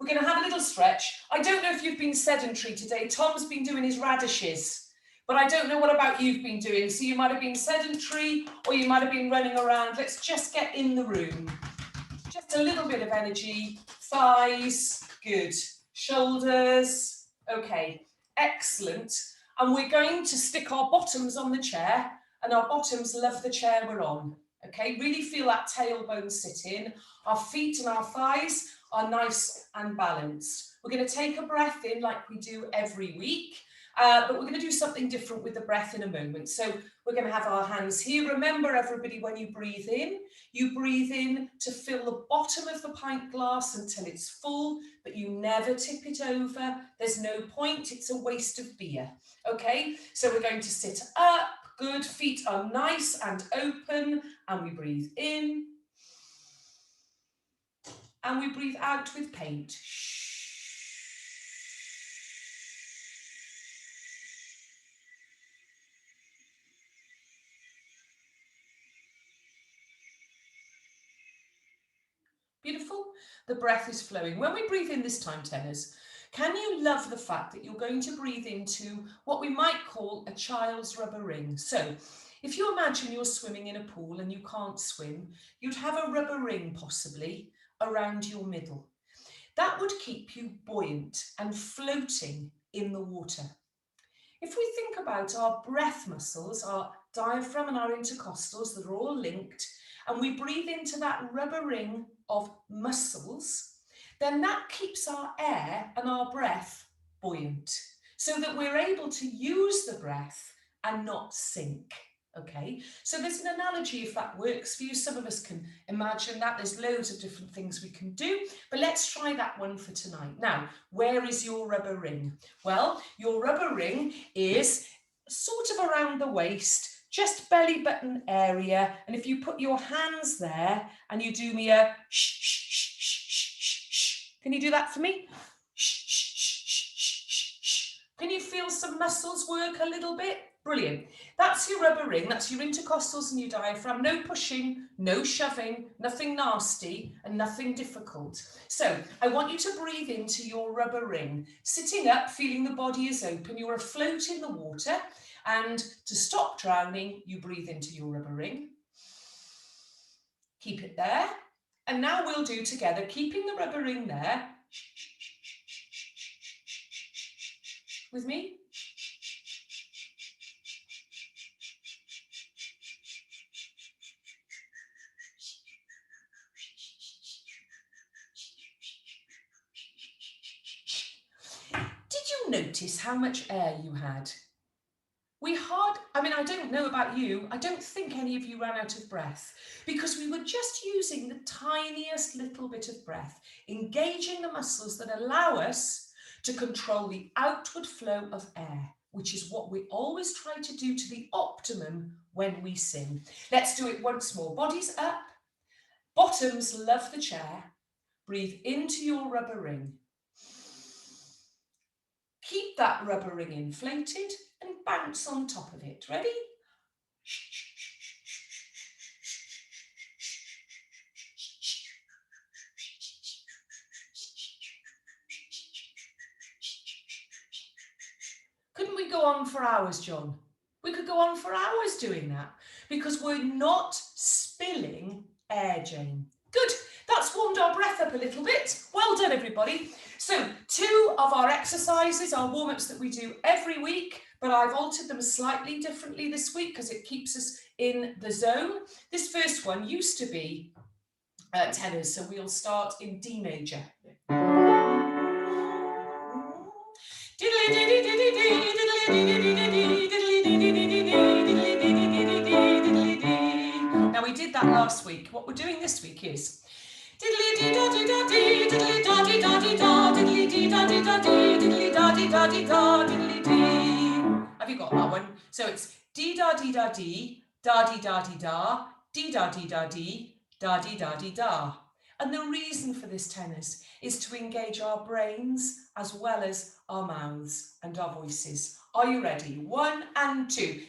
We're going to have a little stretch. I don't know if you've been sedentary today. Tom's been doing his radishes, but I don't know what about you've been doing. So you might have been sedentary or you might have been running around. Let's just get in the room. Just a little bit of energy. Thighs, good. Shoulders, okay, excellent. And we're going to stick our bottoms on the chair, and our bottoms love the chair we're on. Okay, really feel that tailbone sit in. Our feet and our thighs are nice and balanced. We're going to take a breath in like we do every week, but we're going to do something different with the breath in a moment. So we're going to have our hands here. Remember, everybody, when you breathe in to fill the bottom of the pint glass until it's full, but you never tip it over. There's no point, it's a waste of beer. Okay, so we're going to sit up. Good, feet are nice and open, and we breathe in. And we breathe out with paint. Beautiful. The breath is flowing. When we breathe in this time, tenors, can you love the fact that you're going to breathe into what we might call a child's rubber ring? So if you imagine you're swimming in a pool and you can't swim, you'd have a rubber ring possibly around your middle. That would keep you buoyant and floating in the water. If we think about our breath muscles, our diaphragm and our intercostals that are all linked, and we breathe into that rubber ring of muscles, then that keeps our air and our breath buoyant so that we're able to use the breath and not sink. Okay, so there's an analogy if that works for you. Some of us can imagine that. There's loads of different things we can do, but let's try that one for tonight. Now, where is your rubber ring? Well, your rubber ring is sort of around the waist, just belly button area. And if you put your hands there and you do me a shh, shh, shh, shh, shh, shh. Can you do that for me? Shh, shh, shh, shh, shh, shh. Can you feel some muscles work a little bit? Brilliant. That's your rubber ring. That's your intercostals and your diaphragm. No pushing, no shoving, nothing nasty and nothing difficult. So I want you to breathe into your rubber ring. Sitting up, feeling the body is open. You're afloat in the water. And to stop drowning, you breathe into your rubber ring. Keep it there. And now we'll do together, keeping the rubber ring there. With me? Notice how much air you had. I don't know about you, I don't think any of you ran out of breath because we were just using the tiniest little bit of breath, engaging the muscles that allow us to control the outward flow of air, which is what we always try to do to the optimum when we sing. Let's do it once more. Bodies up, bottoms love the chair, breathe into your rubber ring. Keep that rubber ring inflated and bounce on top of it. Ready? Couldn't we go on for hours, John? We could go on for hours doing that because we're not spilling air, Jane. Good. That's warmed our breath up a little bit. Well done, everybody. So 2 of our exercises are warm-ups that we do every week, but I've altered them slightly differently this week because it keeps us in the zone. This first one used to be tenors, so we'll start in D major. Now we did that last week. What we're doing this week is have you got that one? So it's dee da dee da dee, da dee da dee da, dee da dee da dee, da dee da dee da. And the reason for this, tenors, is to engage our brains as well as our mouths and our voices. Are you ready? 1 and 2.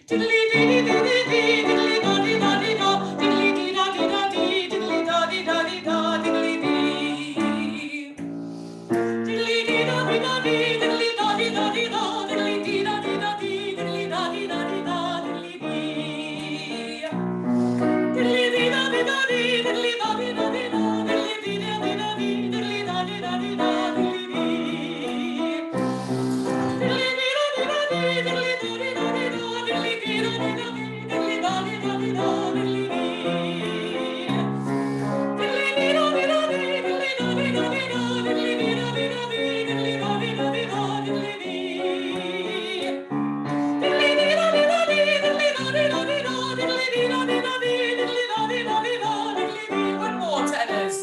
One more, tenors.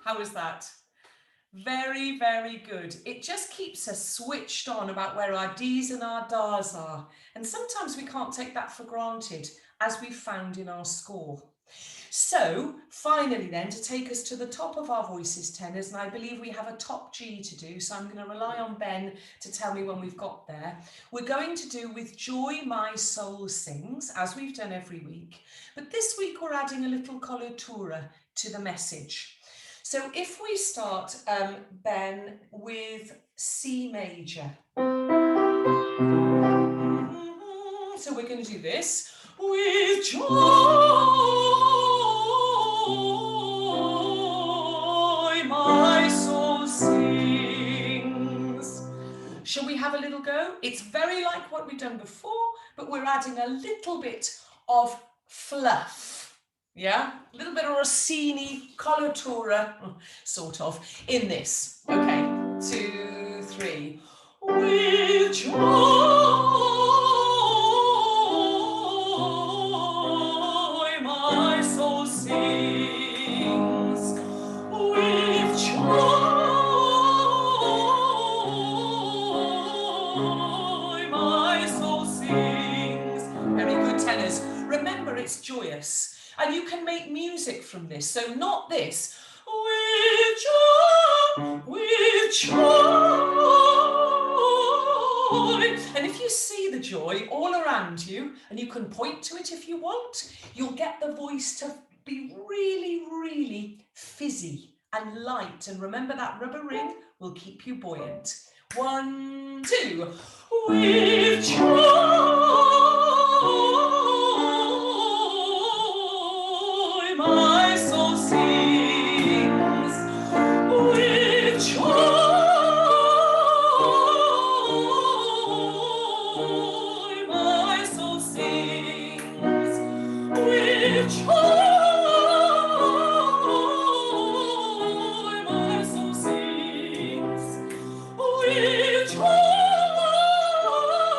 How is that? Very, very good. It just keeps us switched on about where our D's and our Da's are. And sometimes we can't take that for granted, as we found in our score. So finally then, to take us to the top of our voices, tenors, and I believe we have a top G to do, so I'm going to rely on Ben to tell me when we've got there. We're going to do With Joy My Soul Sings, as we've done every week, but this week we're adding a little coloratura to the message. So if we start, Ben, with C major. So we're going to do this. With joy, my soul sings. Shall we have a little go? It's very like what we've done before, but we're adding a little bit of fluff. Yeah, a little bit of Rossini, coloratura, sort of, in this. Okay, 2, 3. With joy, my soul sings. With joy, my soul sings. Very good, tenors. Remember, it's joyous. And you can make music from this, so not this. With joy, with joy. And if you see the joy all around you, and you can point to it if you want, you'll get the voice to be really, really fizzy and light. And remember, that rubber ring will keep you buoyant. 1, 2. With joy, my soul sings. With joy, my soul sings. With joy, my soul sings. With joy, my soul sings.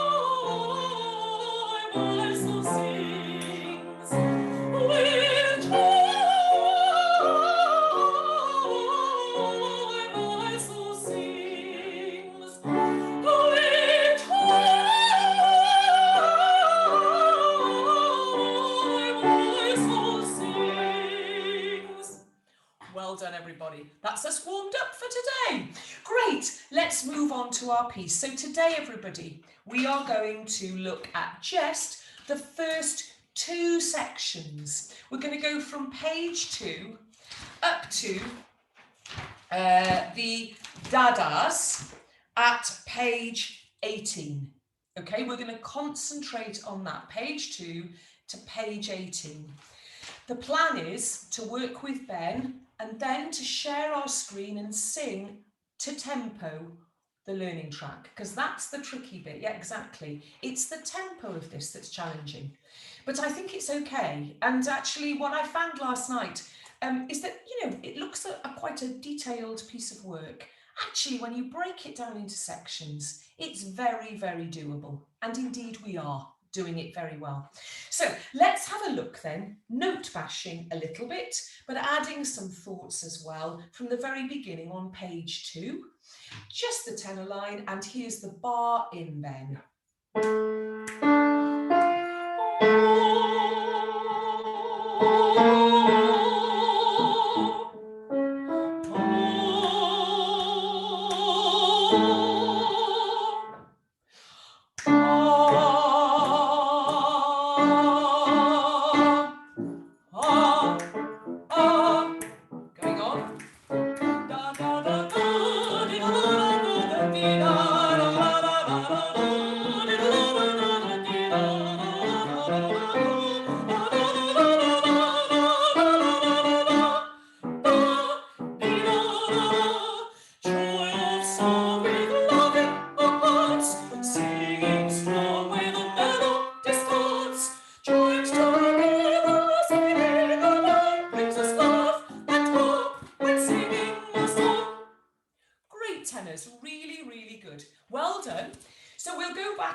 With joy, my soul sings. With joy, my soul sings. Well done, everybody. That's us warmed up for today. Great. Let's move on to our piece. So today, everybody, we are going to look at just the first 2 sections. We're going to go from page 2 up to the dadas at page 18. Okay, we're going to concentrate on that, page 2 to page 18. The plan is to work with Ben and then to share our screen and sing to tempo the learning track, because that's the tricky bit. Yeah, exactly. It's the tempo of this that's challenging, but I think it's okay. And actually what I found last night is that, you know, it looks quite a detailed piece of work. Actually, when you break it down into sections, it's very, very doable. And indeed we are doing it very well. So let's have a look then, note bashing a little bit, but adding some thoughts as well from the very beginning on page 2. Just the tenor line, and here's the bar in Ben.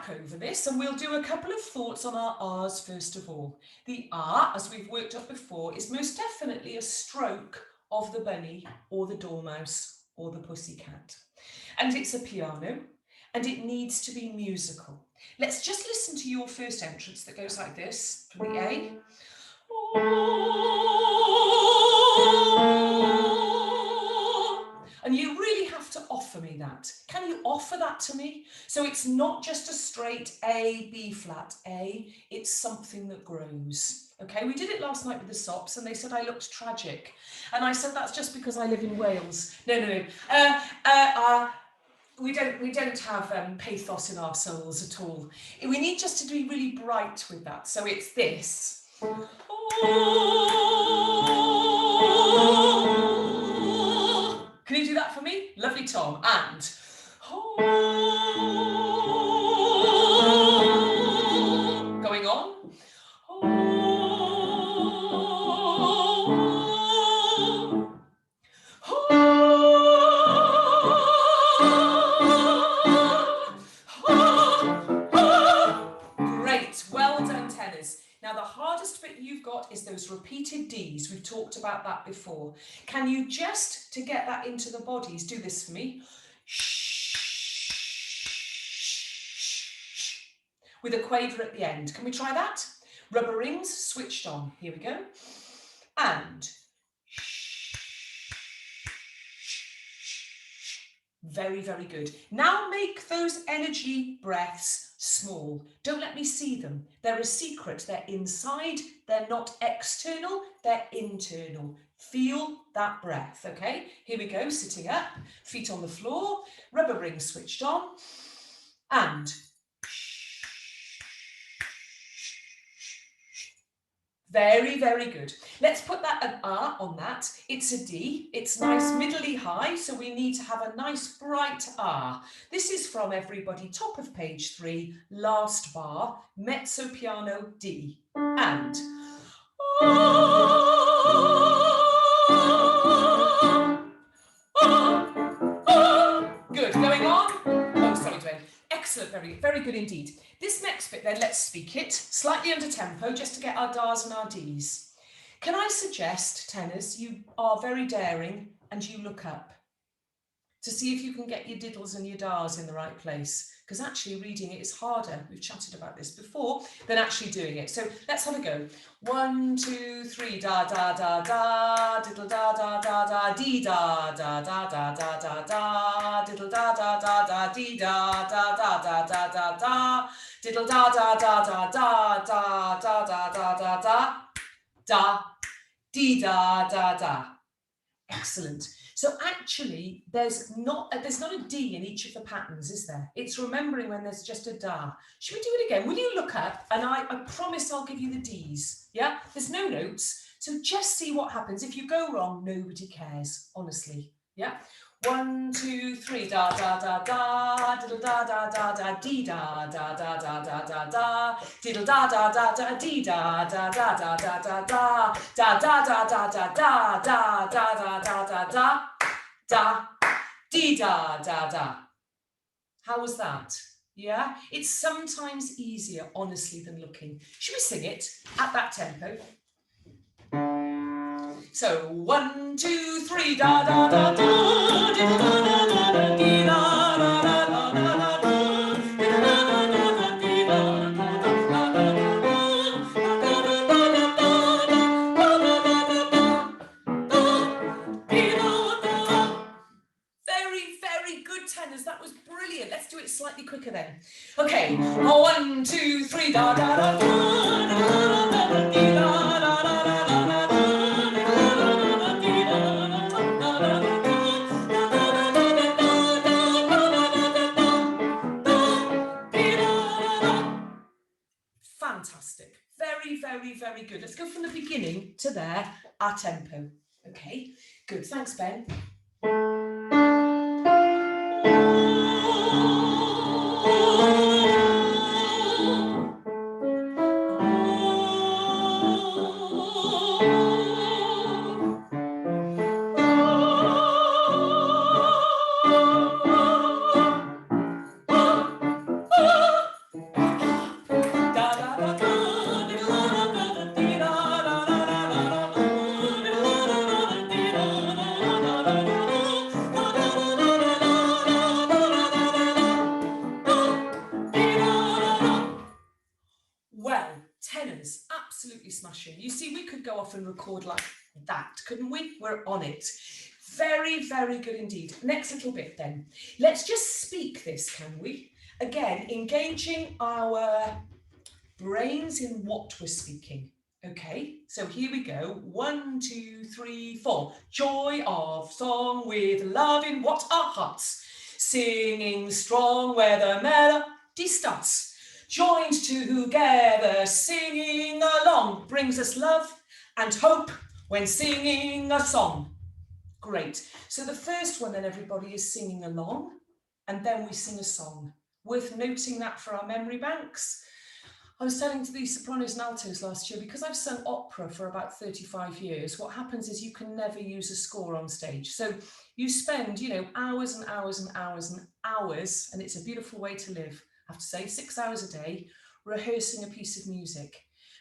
back over this and we'll do a couple of thoughts on our R's first of all. The R, as we've worked up before, is most definitely a stroke of the bunny or the dormouse or the pussycat. And it's a piano and it needs to be musical. Let's just listen to your first entrance that goes like this from the A. And you really have to offer me that. Can you offer that to me? So it's not just a straight A, B flat, A, it's something that grows. Okay, we did it last night with the sops and they said I looked tragic. And I said, that's just because I live in Wales. No. We don't have pathos in our souls at all. We need just to be really bright with that. So it's this. Can you do that for me? Lovely, Tom. And going on. Great, well done, tenors. Now the hardest bit you've got is those repeated Ds. We've talked about that before. Can you just, to get that into the bodies, do this for me? With a quaver at the end. Can we try that? Rubber rings switched on. Here we go. And very, very good. Now make those energy breaths small. Don't let me see them. They're a secret. They're inside. They're not external. They're internal. Feel that breath, okay? Here we go, sitting up, feet on the floor, rubber ring switched on, and very, very good. Let's put that an R on that. It's a D. It's nice middly high, so we need to have a nice bright R. This is from everybody, top of page 3, last bar, mezzo piano D. And good, going on. Oh, sorry, Dwayne. Excellent, very, very good indeed. This next bit then, let's speak it, slightly under tempo, just to get our Ds and our Ds. Can I suggest, tenors, you are very daring and you look up to see if you can get your diddles and your Ds in the right place, because actually reading it is harder, we've chatted about this before, than actually doing it. So let's have a go. 1, 2, 3, da da da da, diddle da da da da, dee da da da da da da da, diddle da da da da, dee da da da da da da da, diddle da da da da da da da da da da da, da, dee da da da. Excellent. So actually, there's not a D in each of the patterns, is there? It's remembering when there's just a da. Should we do it again? Will you look up? And I promise I'll give you the Ds. Yeah? There's no notes. So just see what happens. If you go wrong, nobody cares, honestly. Yeah? 1, 2, 3, da da da da, diddle da da da da, dee da da da da da da da, diddle da da da da, dee da da da da da da da, da da da da da da, da da da da da da, da, dee da da da. How was that? Yeah, it's sometimes easier, honestly, than looking. Should we sing it at that tempo? So 1, 2, 3, da da da da, da da da da da, dee da da da da da da, da da da da dee da da da da da. Very, very good, tenors. That was brilliant. Let's do it slightly quicker then. Okay, 1, 2, 3, da da da da, da da da da, dee da da da da da da. Fantastic. Very, very, very good. Let's go from the beginning to there, our tempo. Okay, good. Thanks, Ben. Tenors, absolutely smashing. You see, we could go off and record like that, couldn't we? We're on it. Very, very good indeed. Next little bit then. Let's just speak this, can we? Again, engaging our brains in what we're speaking. Okay, so here we go. 1, 2, 3, 4. Joy of song with love in what our hearts. Singing strong where the melody starts. Joined together, singing along, brings us love and hope when singing a song. Great. So the first one then, everybody, is singing along, and then we sing a song. Worth noting that for our memory banks. I was telling to these sopranos and altos last year, because I've sung opera for about 35 years, what happens is you can never use a score on stage. So you spend, you know, hours and hours and hours and hours, and it's a beautiful way to live, I have to say, 6 hours a day, rehearsing a piece of music,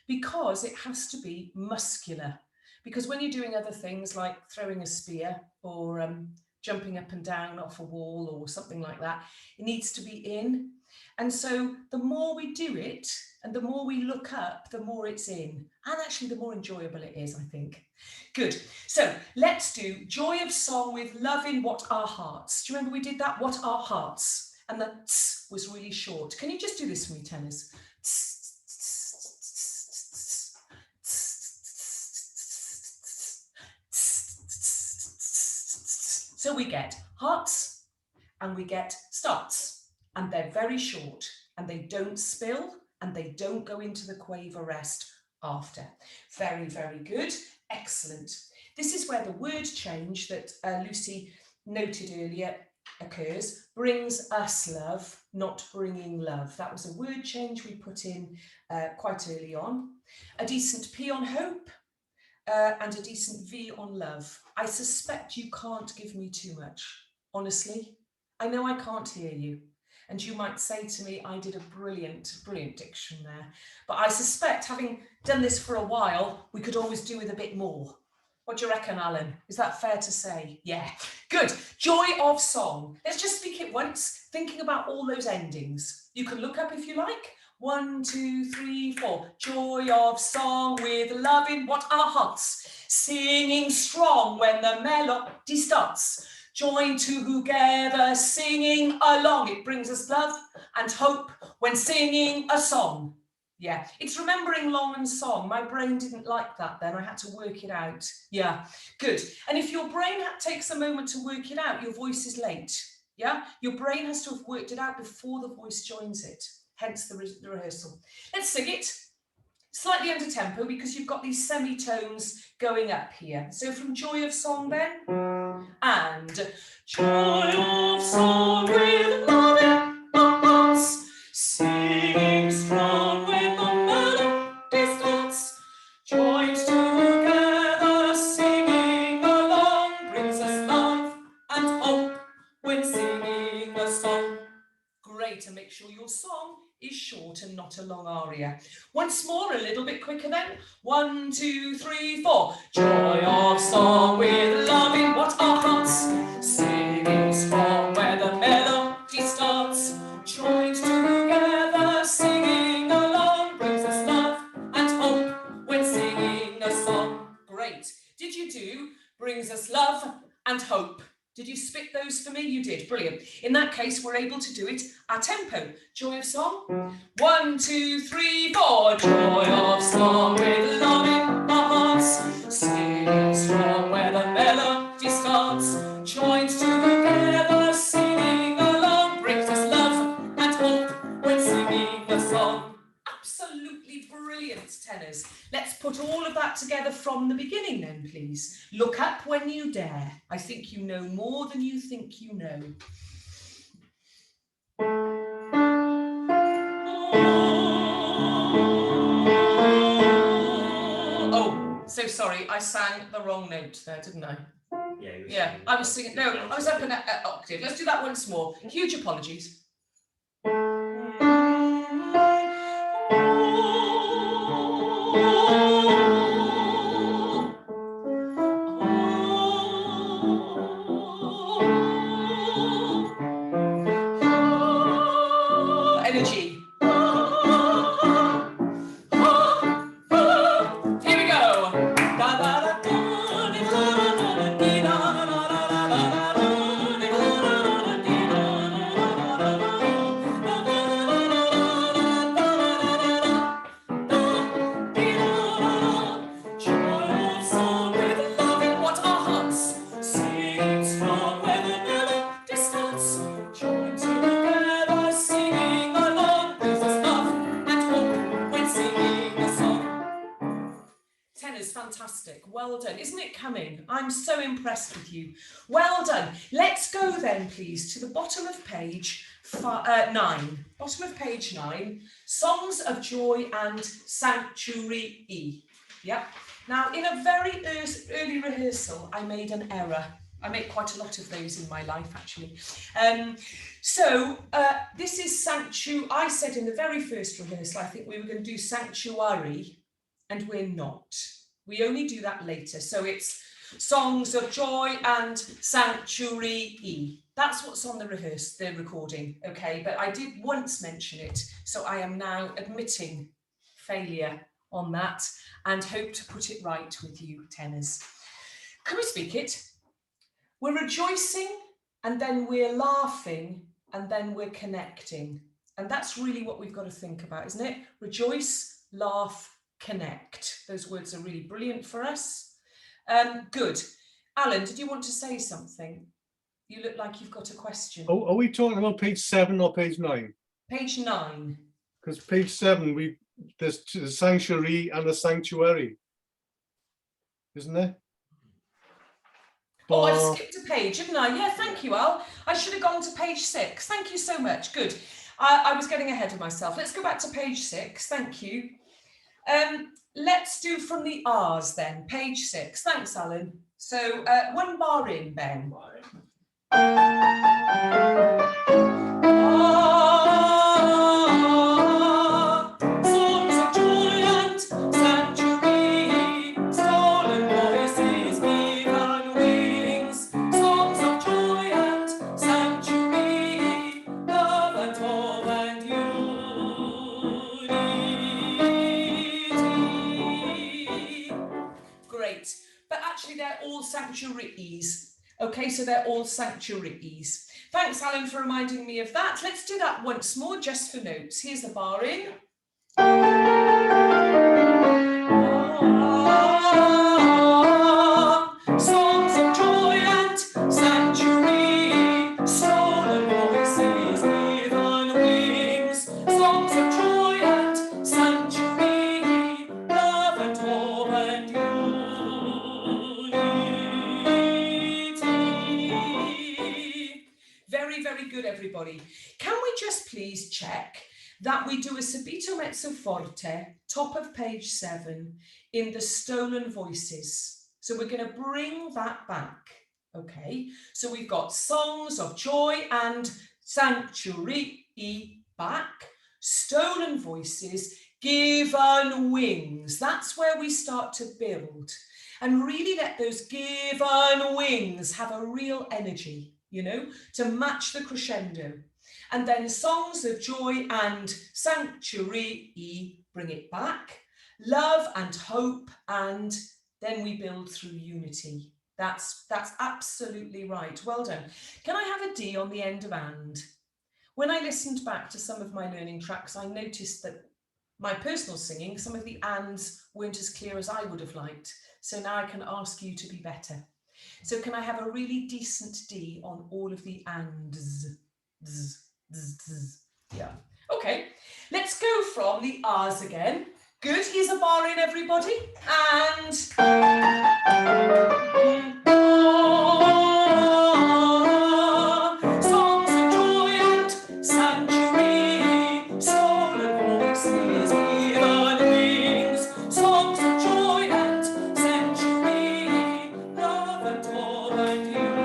because it has to be muscular. Because when you're doing other things like throwing a spear or jumping up and down off a wall or something like that, it needs to be in. And so the more we do it and the more we look up, the more it's in. And actually the more enjoyable it is, I think. Good. So let's do Joy of Song with Love in What Our Hearts. Do you remember we did that? What Our Hearts. And the tss was really short. Can you just do this for me, tenors? So we get hearts and we get starts, and they're very short and they don't spill and they don't go into the quaver rest after. Very, very good. Excellent. This is where the word change that Lucy noted earlier occurs. Brings us love, not bringing love. That was a word change we put in quite early on. A decent P on hope. And a decent V on love. I suspect you can't give me too much, honestly. I know I can't hear you. And you might say to me, I did a brilliant, brilliant diction there. But I suspect, having done this for a while, we could always do with a bit more. What do you reckon, Alan? Is that fair to say? Yeah, good. Joy of Song. Let's just speak it once, thinking about all those endings. You can look up if you like. 1, 2, 3, 4. Joy of song with love in what our hearts. Singing strong when the melody starts. Joined together, singing along. It brings us love and hope when singing a song. Yeah, it's remembering long and song. My brain didn't like that then. I had to work it out. Yeah, good. And if your brain takes a moment to work it out, your voice is late. Yeah, your brain has to have worked it out before the voice joins it. Hence the rehearsal. Let's sing it. Slightly under tempo because you've got these semitones going up here. So from Joy of Song then. And Joy of Song with love in our hearts. Singing strong when the melody starts. Joined together, singing along. Brings us love and hope when singing a song. Great, and make sure your song is short and not a long aria. Once more, a little bit quicker then. 1, 2, 3, 4. Joy of song with love in what our hearts. Singing strong where the melody starts. Joined together, singing along. Brings us love and hope when singing a song. Great. Did you do brings us love and hope? Did you spit those for me? You did. Brilliant. In that case, we're able to do it at tempo. Joy of Song. 1, 2, 3, 4. Joy of song with love in our hearts. Singing strong where the melody starts. Joined together, singing along. Brings us love and hope when singing a song. Absolutely brilliant, tenors. Let's put all of that together from the beginning then, please. Look up when you dare. I think you know more than you think you know. Oh, so sorry, I sang the wrong note there, didn't I? Yeah, I was singing, no, I was up in an octave. Let's do that once more. Huge apologies. Energy. tenors, fantastic. Well done. Isn't it coming? I'm so impressed with you. Well done. Let's go then, please, to the bottom of page 9. Bottom of page 9. Songs of Joy and Sanctuary E. Yep. Now, in a very early rehearsal, I made an error. I make quite a lot of those in my life, actually. This is sanctuary. I said in the very first rehearsal, I think we were going to do sanctuary, and we're not. We only do that later. So it's Songs of Joy and Sanctuary E. That's what's on the recording, okay? But I did once mention it, so I am now admitting failure on that and hope to put it right with you, tenors. Can we speak it? We're rejoicing, and then we're laughing, and then we're connecting. And that's really what we've got to think about, isn't it? Rejoice, laugh, connect. Those words are really brilliant for us. Good. Alan, did you want to say something? You look like you've got a question. Oh, are we talking about page 7 or page 9? Page 9. Because page 7, there's the sanctuary and the sanctuary, isn't there? Oh, I skipped a page, didn't I? Yeah, thank you, Al. I should have gone to page 6. Thank you so much. Good. I was getting ahead of myself. Let's go back to page 6. Thank you. Let's do from the R's then. Page 6. Thanks, Alan. So one bar in, Ben. Great, but actually they're all sanctuaries. Okay, so they're all sanctuaries. Thanks, Alan, for reminding me of that. Let's do that once more, just for notes. Here's the bar in. Songs of joy and sanctuary, stolen voices given wings. Songs of joy and sanctuary, love and hope and unity. Very, very good, everybody. Can we just please check that we do a subito mezzo forte, top of page 7, in the stolen voices. So we're going to bring that back, okay? So we've got Songs of Joy and Sanctuary back, stolen voices, given wings. That's where we start to build and really let those given wings have a real energy, you know, to match the crescendo. And then Songs of Joy and Sanctuary, bring it back. Love and hope, and then we build through unity. That's absolutely right. Well done. Can I have a D on the end of and? When I listened back to some of my learning tracks, I noticed that my personal singing, some of the ands weren't as clear as I would have liked. So now I can ask you to be better. So can I have a really decent D on all of the ands? Yeah. Okay. Let's go from the R's again. Good. Here's a bar in, everybody. And songs of joy and sanctuary, stolen voices, given wings. Songs of joy and sanctuary, love and hope and unity.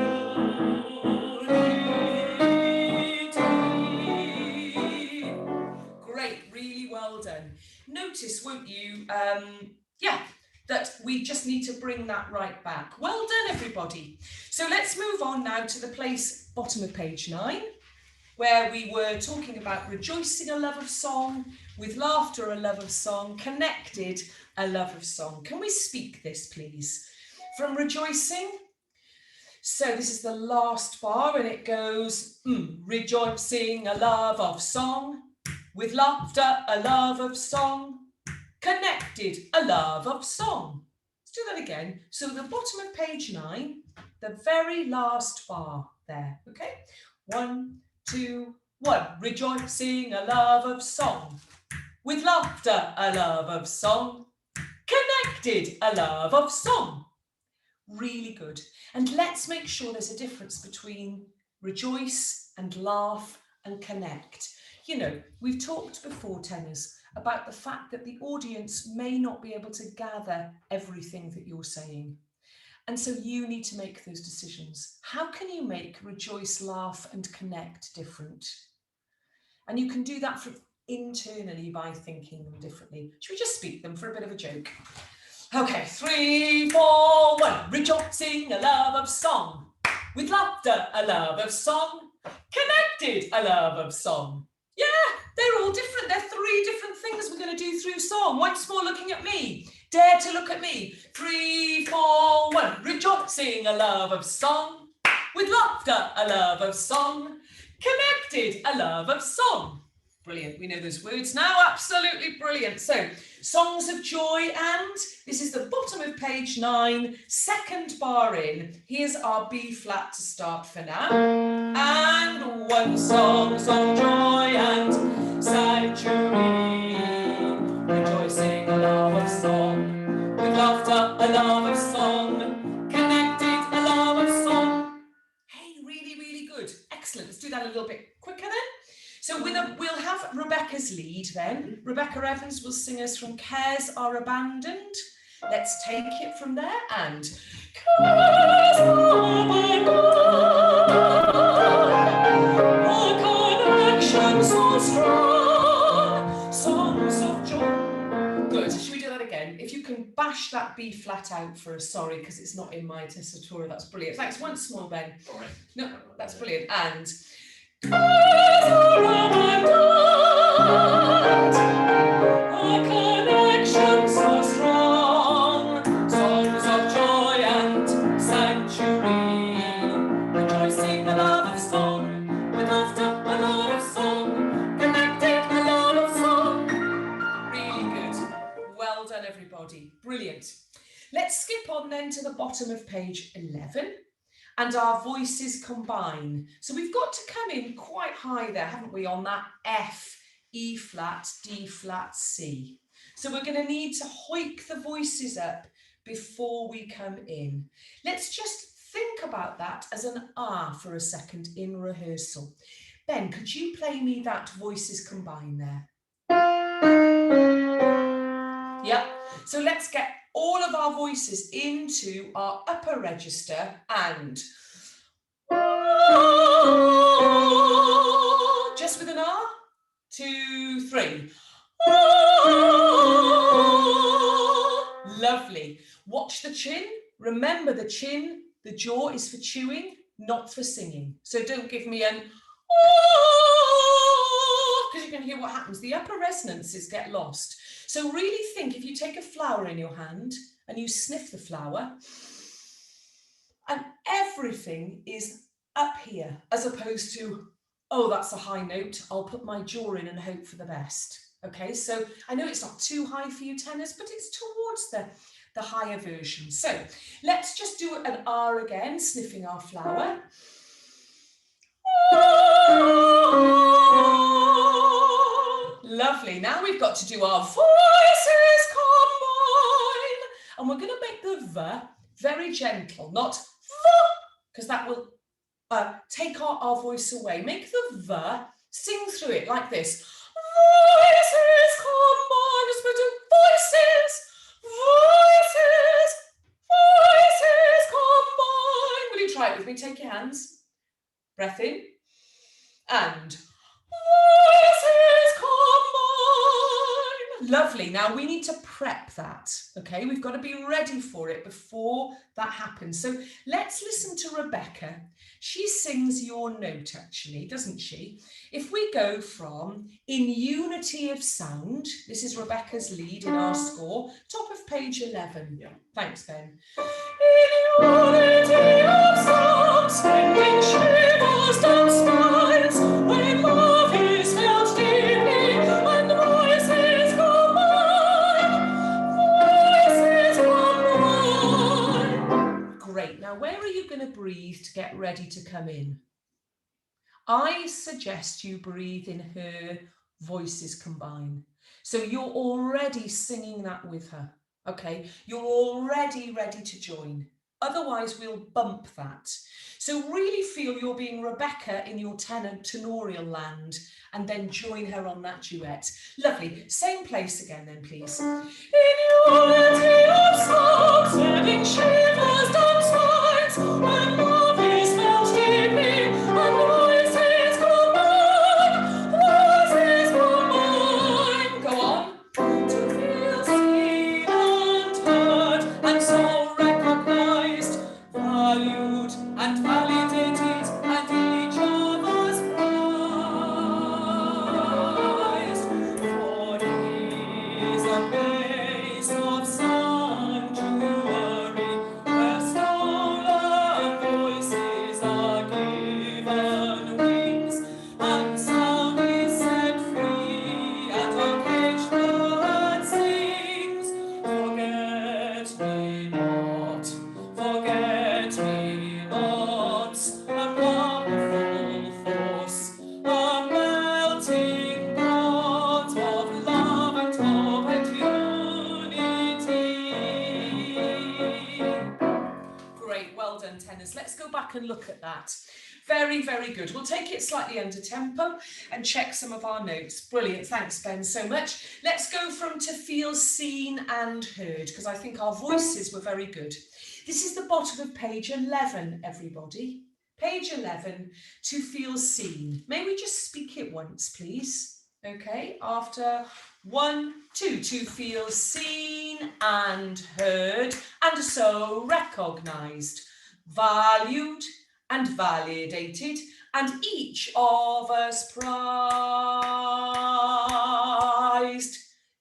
Great, really well done. Notice, won't you, that we just need to bring that right back. Well done, everybody. So let's move on now to the place, bottom of page 9, where we were talking about rejoicing, a love of song, with laughter, a love of song, connected, a love of song. Can we speak this, please? From rejoicing. So this is the last bar, and it goes, rejoicing, a love of song, with laughter, a love of song, connected, a love of song. Let's do that again. So the bottom of page 9, the very last bar there, okay? 1, 2, 1. Rejoicing, a love of song, with laughter, a love of song, connected, a love of song. Really good. And let's make sure there's a difference between rejoice and laugh and connect. You know, we've talked before, tenors, about the fact that the audience may not be able to gather everything that you're saying. And so you need to make those decisions. How can you make rejoice, laugh, and connect different? And you can do that internally by thinking them differently. Should we just speak them for a bit of a joke? Okay, 3, 4, 1. Rejoicing, a love of song. With laughter, a love of song. Connected, a love of song. Yeah, they're all different. They're 3 different things we're going to do through song. Once more, looking at me. Dare to look at me. 3, 4, 1. Rejoicing, a love of song. With laughter, a love of song. Connected, a love of song. Brilliant. We know those words now. Absolutely brilliant. So, songs of joy, and this is the bottom of page 9, second bar in. Here's our B flat to start for now. And 1, songs of joy and sanctuary, rejoicing, a love of song, with laughter, a love of song, connected, a love of song. Hey, really, really good. Excellent. Let's do that a little bit quicker then. So we'll have Rebecca's lead then. Rebecca Evans will sing us from Cares Are Abandoned. Let's take it from there. And Cares are abandoned, a connection so strong, songs of joy. Good. Should we do that again? If you can bash that B flat out for us, sorry, because it's not in my tessitura. That's brilliant. Thanks. Once more, Ben. All right. No, that's brilliant. And a connection so strong, songs of joy and sanctuary, rejoicing, a love of song, with laughter, a love of song, connected, a love of song. Really good. Well done, everybody. Brilliant. Let's skip on then to the bottom of page 11. And our voices combine. So we've got to come in quite high there, haven't we, on that F, E flat, D flat, C. So we're going to need to hoik the voices up before we come in. Let's just think about that as an R for a second in rehearsal. Ben, could you play me that voices combine there? Yep. So let's get all of our voices into our upper register and just with an R. 2, 3. Lovely. Watch the chin. Remember the chin, the jaw is for chewing, not for singing. So don't give me an because you can hear what happens. The upper resonances get lost. So really think, if you take a flower in your hand and you sniff the flower, and everything is up here, as opposed to, oh, that's a high note, I'll put my jaw in and hope for the best. Okay, so I know it's not too high for you tenors, but it's towards the higher version. So let's just do an R again, sniffing our flower. Lovely. Now we've got to do our voices combine. And we're going to make the V very gentle, not V, because that will take our voice away. Make the V, sing through it like this. Voices combine. Just put in voices, voices, voices combine. Will you try it with me? Take your hands. Breath in. And voices combine. Lovely. Now we need to prep that. Okay, we've got to be ready for it before that happens. So let's listen to Rebecca. She sings your note, actually, doesn't she? If we go from in unity of sound, this is Rebecca's lead in our score, top of page 11. Yeah. Thanks, Ben. In unity of sound, sending shivers down spines, when love is felt deeply and voices combine, voices combine. Great. Now, where are you going to breathe to get ready to come in? I suggest you breathe in her voices combine. So you're already singing that with her. Okay, you're already ready to join. Otherwise, we'll bump that. So really feel you're being Rebecca in your tenorial land and then join her on that duet. Lovely. Same place again then, please. In unity of song, setting shivers down spines, when love is felt deeply, and voices combine, voices combine. Go on. To feel seen and heard, and so recognized, valued and validated, and each of us prized. For he's a place of sanctuary, where stolen voices are given wings, and sound is set free, and uncaged bird sings. Forget me not, a powerful force, a melting pot of love and hope and unity. Great, well done, tenors. Let's go back and look at that. Very, very good. We'll take it slightly under tempo and check some of our notes. Brilliant. Thanks, Ben, so much. Let's go from to feel seen and heard, because I think our voices were very good. This is the bottom of page 11, everybody. Page 11, to feel seen. May we just speak it once, please? Okay, after 1, 2, to feel seen and heard, and so recognised, valued and validated, and each of us prized.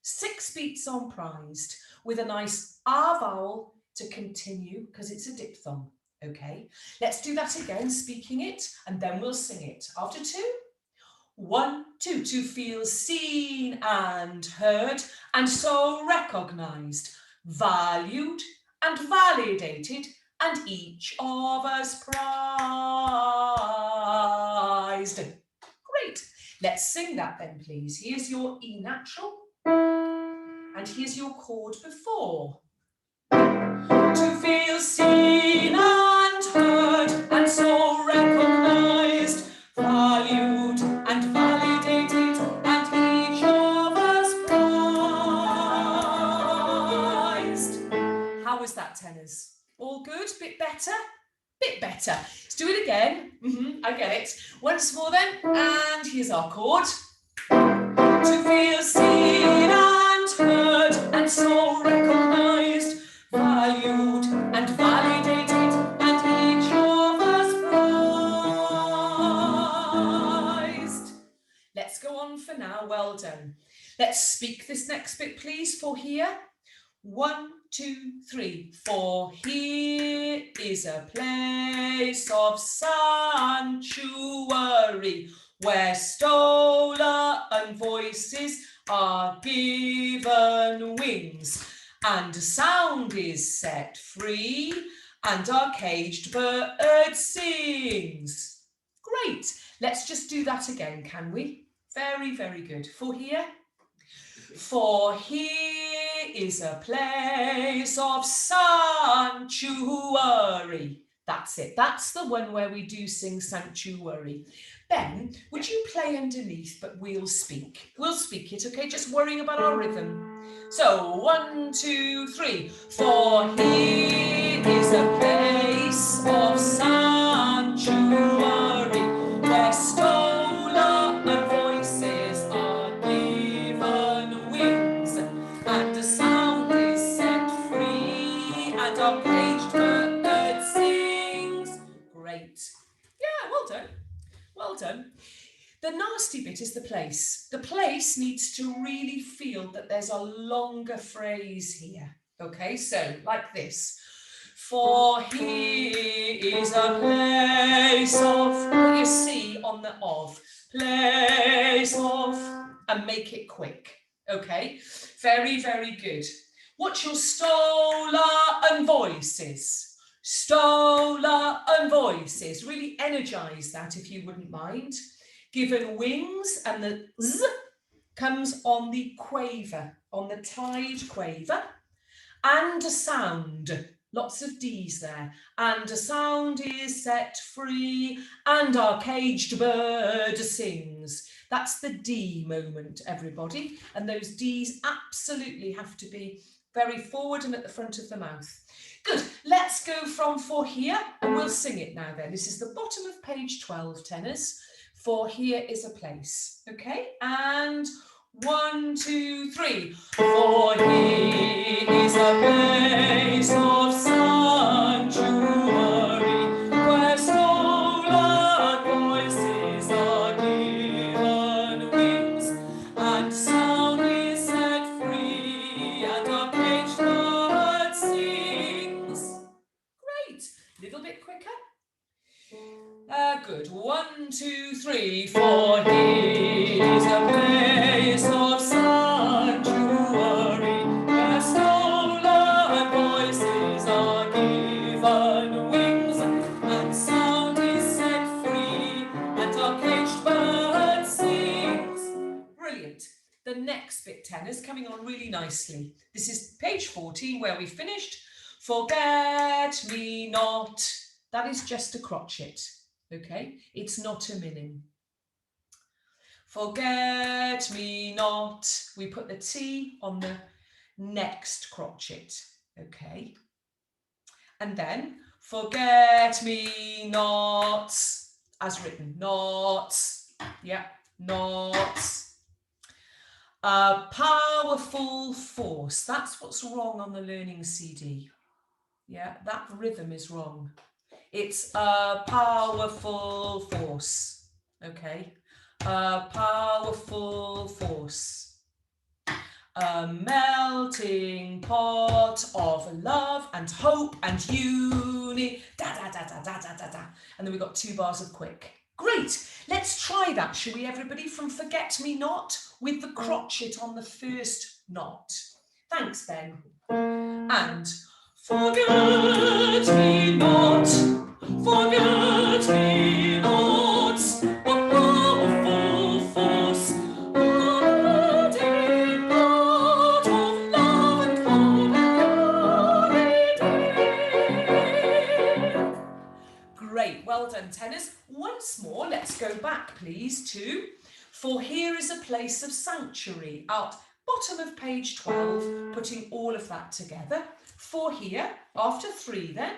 6 beats on prized, with a nice R vowel to continue, because it's a diphthong. Okay, let's do that again, speaking it, and then we'll sing it. After 2, 1, 2, to feel seen and heard, and so recognised, valued and validated, and each of us prized. Great. Let's sing that then, please. Here's your E natural, and here's your chord before. To feel seen and heard, and so recognised, valued and validated, and each of us prized. How was that, tenors? All good? Bit better? Bit better. Let's do it again. I get it. Once more then, and here's our chord. To feel seen and heard, and so recognised, valued and validated, and each of us prized. Let's go on for now. Well done. Let's speak this next bit, please, for here. 1, 2, 3, 4. Here is a place of sanctuary, where stolen voices are given wings, and sound is set free, and our caged bird sings. Great. Let's just do that again, can we? Very, very good. For here. For here is a place of sanctuary. That's it. That's the one where we do sing sanctuary. Ben, would you play underneath, but we'll speak. We'll speak it, okay? Just worrying about our rhythm. So 1, 2, 3. For here is a place of sanctuary, where stolen voices are given wings, and the sound is set free, and our caged bird sings. Great. Yeah, well done. Well done. The nasty bit is the place. The place needs to really feel that there's a longer phrase here. Okay, so like this. For here is a place of, put your C on the of, place of, and make it quick. Okay, very, very good. What's your stolen voices? Stolen voices. Really energize that if you wouldn't mind. Given wings, and the z comes on the quaver, on the tied quaver, and a sound. Lots of D's there. And a sound is set free, and our caged bird sings. That's the D moment, everybody. And those D's absolutely have to be very forward and at the front of the mouth. Good. Let's go from For Here, and we'll sing it now then. This is the bottom of page 12, tenors. For Here is a Place. Okay, and 1, 2, 3. For here is a place of sanctuary, where stolen voices are given wings, and sound is set free, and a caged bird sings. Great. Little bit quicker. Good. 1, 2, 3. For here is a place of sanctuary, where stolen voices are given wings, and sound is set free, and our caged bird sings. Brilliant. The next bit, tenors, coming on really nicely. This is page 14 where we finished. Forget me not. That is just a crotchet. Okay, it's not a minim. Forget me not. We put the T on the next crotchet. Okay, and then forget me not, as written. Not. Yeah, not. A powerful force. That's what's wrong on the learning CD. Yeah, that rhythm is wrong. It's a powerful force, okay? A powerful force. A melting pot of love and hope and unity. Da, da, da, da, da, da, da, da. And then we've got 2 bars of quick. Great. Let's try that, shall we, everybody, from Forget Me Not with the crotchet on the first knot. Thanks, Ben. And forget me not, forget me not, a powerful force, a melting pot of love and hope. Great, well done, tenors. Once more, let's go back, please, to For Here is a Place of Sanctuary, at bottom of page 12, putting all of that together. For here, after 3 then.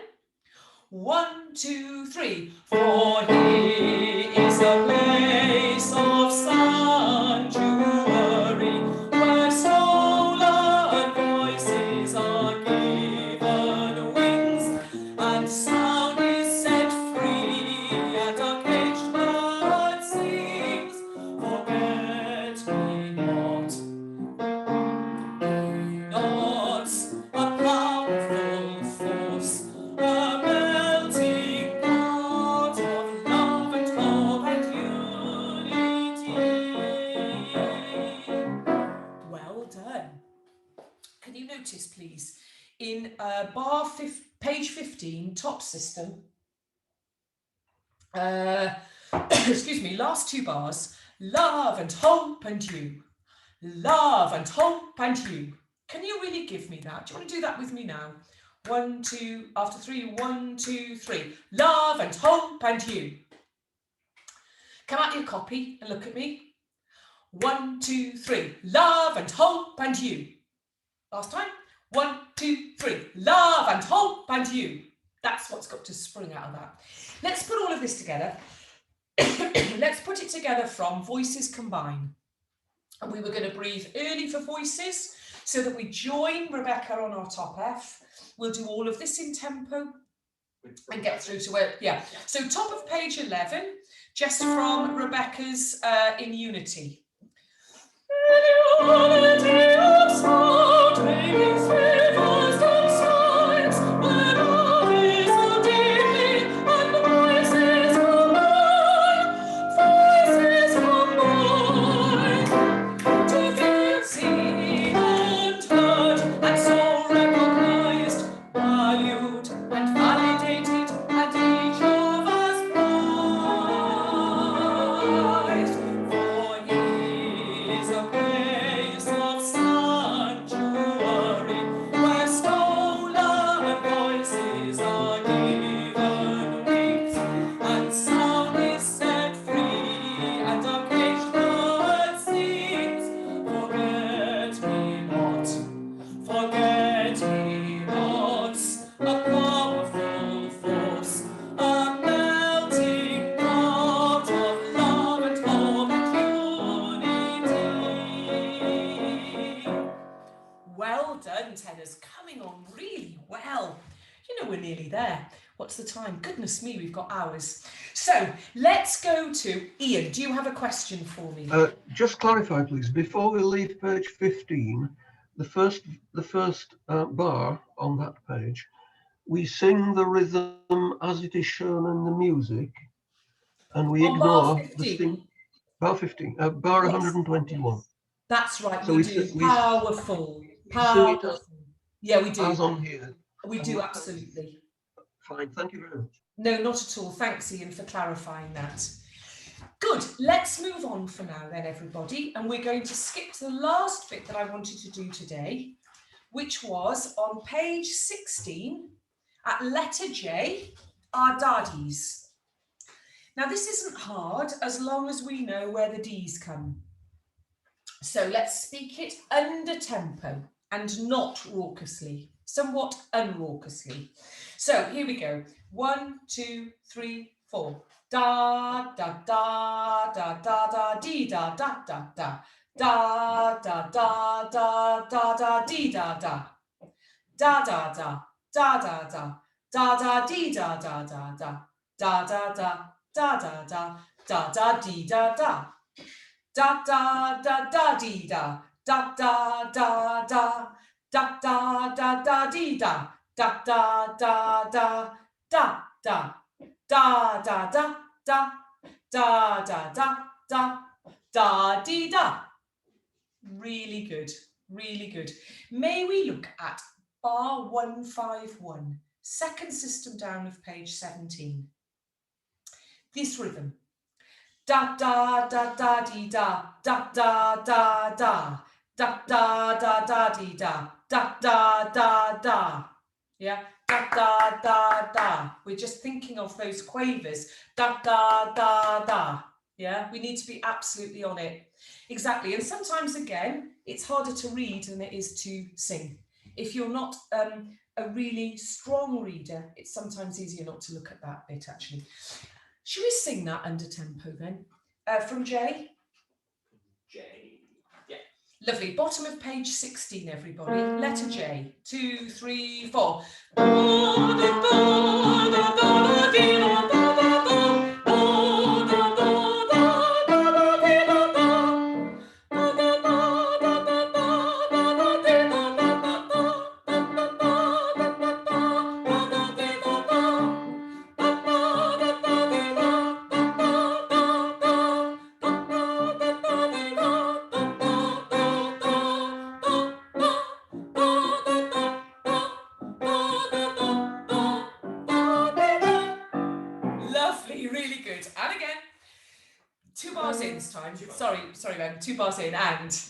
1, 2, 3. For here is a place of sanctuary, where stolen voices are given wings, and sound is set free, and a caged bird sings. Forget me not. Not a powerful force, a melting pot of love and hope and unity. Well done. Can you notice, please, in page 15, top system, excuse me, last 2 bars, love and hope and you. Love and hope and you. Can you really give me that? Do you want to do that with me now? 1, 2, after 3, 1, 2, 3. Love and hope and you. Come out your copy and look at me. 1, 2, 3. Love and hope and you. Last time. 1, 2, 3. Love and hope and you. That's what's got to spring out of that. Let's put all of this together. Let's put it together from Voices Combine. And we were going to breathe early for voices so that we join Rebecca on our top F. We'll do all of this in tempo and get through to where, yeah. So top of page 11, just from Rebecca's In Unity. unity hearts, a powerful force, a melting pot of love and hope and unity. Well done, tenors, coming on really well. You know, we're nearly there. What's the time? Goodness me, we've got hours. So let's go to Ian. Do you have a question for me? Just clarify, please. Before we leave page 15, the first bar on that page, we sing the rhythm as it is shown in the music, and we On bar ignore the 15. sting. Bar 15, bar Yes. 121. That's right. So we do. Powerful. Sing it Yeah, we do. as on here. We do, absolutely. Fine, thank you very much. No, not at all. Thanks, Ian, for clarifying that. Good. Let's move on for now then, everybody. And we're going to skip to the last bit that I wanted to do today, which was on page 16 at letter J, our daddies. Now, this isn't hard as long as we know where the D's come. So let's speak it under tempo and not raucously, somewhat unraucously. So here we go. 1, 2, 3, 4. Da da da da da da dee da da da da da da da da da da dee da da da da da da da da da da dee da da da da da da da da da da da dee da da. Da da da da dee da da da da da da da da da dee da da da da da da da da da da da da da da da dee da. Really good, really good. May we look at bar 151, second system down of page 17. This rhythm. Da da da da dee da da da da da da da da da dee da da da da da. Yeah, da da da da. We're just thinking of those quavers. Da da da da. Yeah, we need to be absolutely on it. Exactly. And sometimes again, it's harder to read than it is to sing. If you're not a really strong reader, it's sometimes easier not to look at that bit actually. Should we sing that under tempo then? From J? J. Yeah. Lovely. Bottom of page 16, everybody. Letter J. 2, 3, 4. Lovely, really good. And again, 2 bars in this time. Sorry, Ben. 2 bars in and.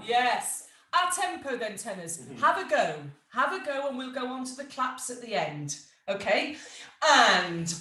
Yes, our tempo then, tenors. Have a go, and we'll go on to the claps at the end. Okay, and.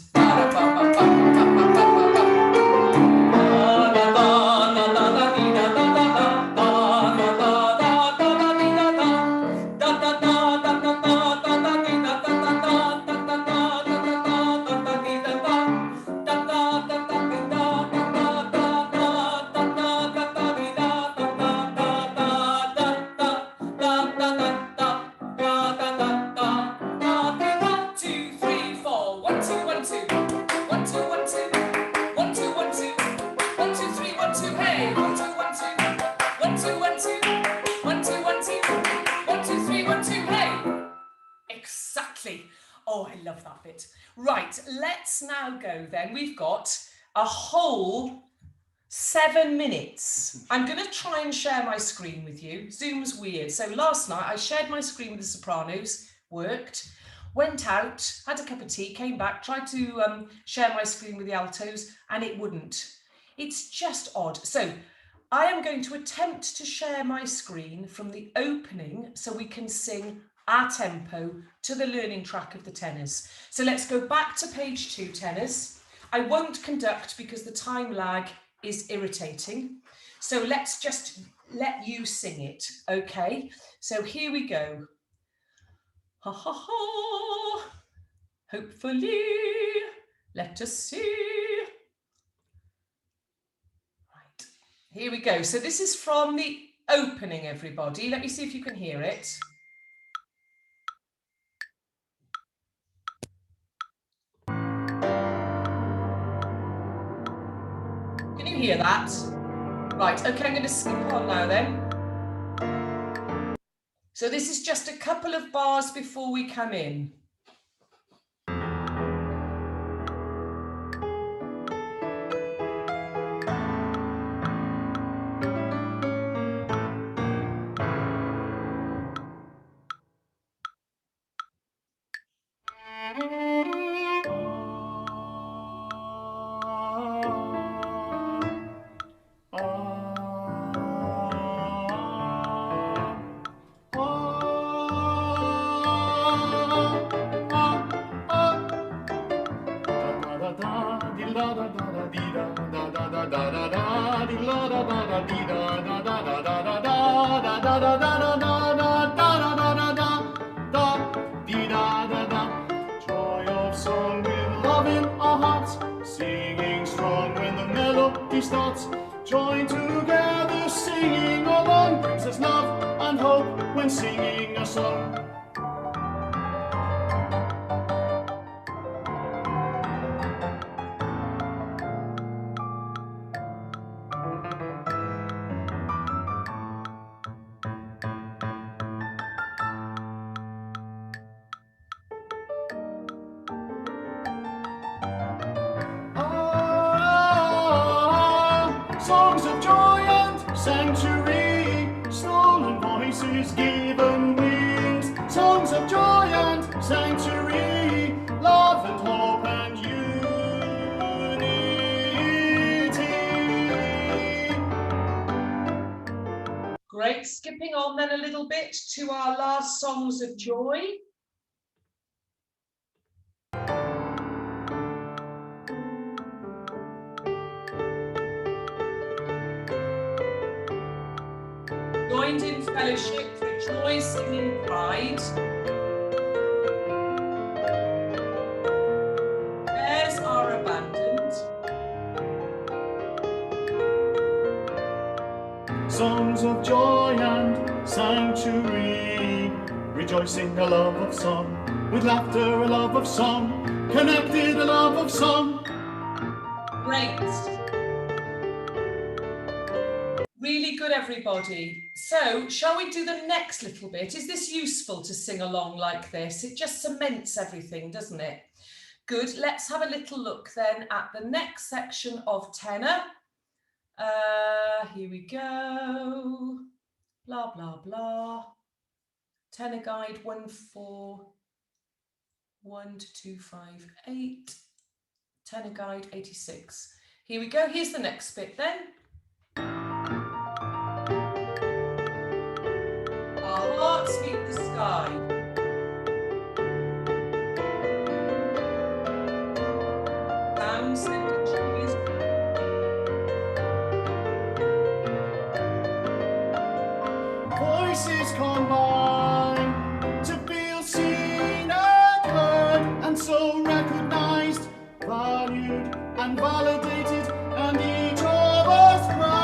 Oh, I love that bit. Right, let's now go then. We've got a whole 7 minutes. I'm going to try and share my screen with you. Zoom's weird. So last night I shared my screen with the sopranos, worked, went out, had a cup of tea, came back, tried to share my screen with the altos, and it wouldn't. It's just odd. So I am going to attempt to share my screen from the opening so we can sing our tempo to the learning track of the tenors. So let's go back to page 2, tenors. I won't conduct because the time lag is irritating. So let's just let you sing it, okay? So here we go. Ha ha ha, hopefully, let us see. Right, here we go. So this is from the opening, everybody. Let me see if you can hear it. Can you hear that? Right, okay, I'm going to skip on now then. So this is just a couple of bars before we come in. Joy of song with love in our hearts, singing strong when the melody starts. Join together, singing along brings us love and hope when singing a song. Songs of joy and sanctuary, stolen voices given wings. Songs of joy and sanctuary, love and hope and unity. Great, skipping on then a little bit to our last songs of joy. Joined in fellowship, rejoicing in pride. Cares are abandoned. Songs of joy and sanctuary, rejoicing a love of song, with laughter a love of song, connected a love of song. Great. Really good, everybody. So shall we do the next little bit? Is this useful to sing along like this? It just cements everything, doesn't it? Good. Let's have a little look then at the next section of tenor. Here we go. Blah, blah, blah. Tenor guide 1412258. Tenor guide 86. Here we go. Here's the next bit then. Our hearts meet the sky. Sound center trees. Voices combine to feel seen and heard, and so recognized, valued and validated, and each of us prized.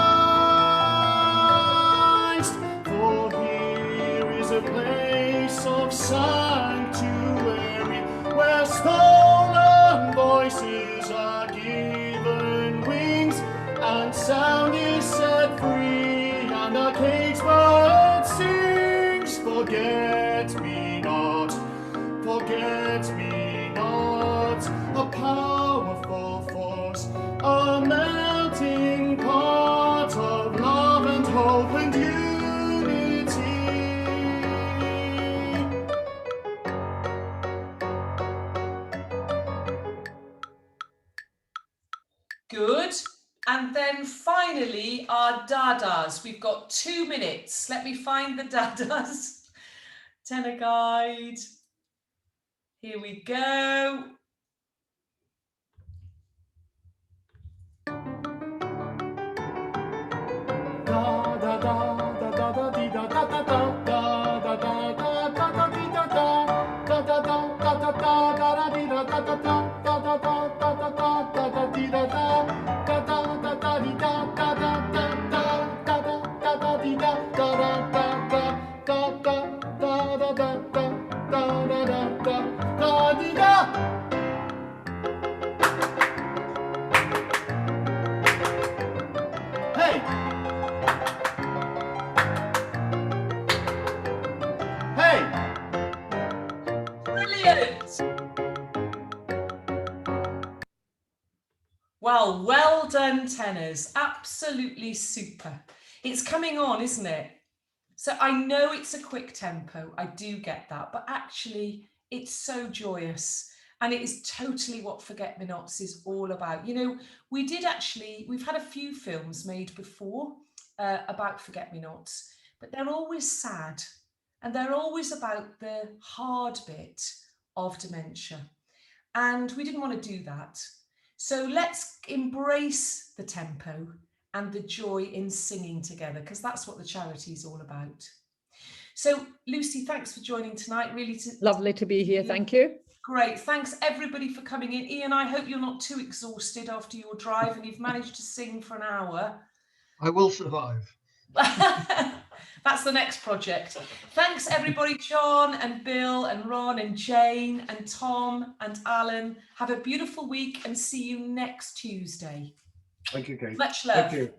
For here is a place of sanctuary where stolen voices are given wings, and sound is set free, and a caged bird sings. Forget me not, a powerful force, a melting pot. Good. And then finally, our dadas. We've got 2 minutes. Let me find the dadas. Tenor guide. Here we go. Hey! Hey! Brilliant. Well done, tenors. Absolutely super. It's coming on, isn't it? So I know it's a quick tempo. I do get that, but actually it's so joyous. And it is totally what Forget-Me-Nots is all about. You know, we've had a few films made before about Forget-Me-Nots, but they're always sad. And they're always about the hard bit of dementia. And we didn't want to do that. So let's embrace the tempo and the joy in singing together, because that's what the charity is all about. So Lucy, thanks for joining tonight. Really lovely to be here. Thank you. Great. Thanks everybody for coming in. Ian, I hope you're not too exhausted after your drive and you've managed to sing for an hour. I will survive. That's the next project. Thanks everybody, John and Bill and Ron and Jane and Tom and Alan. Have a beautiful week and see you next Tuesday. Thank you, Kate. Much love. Thank you.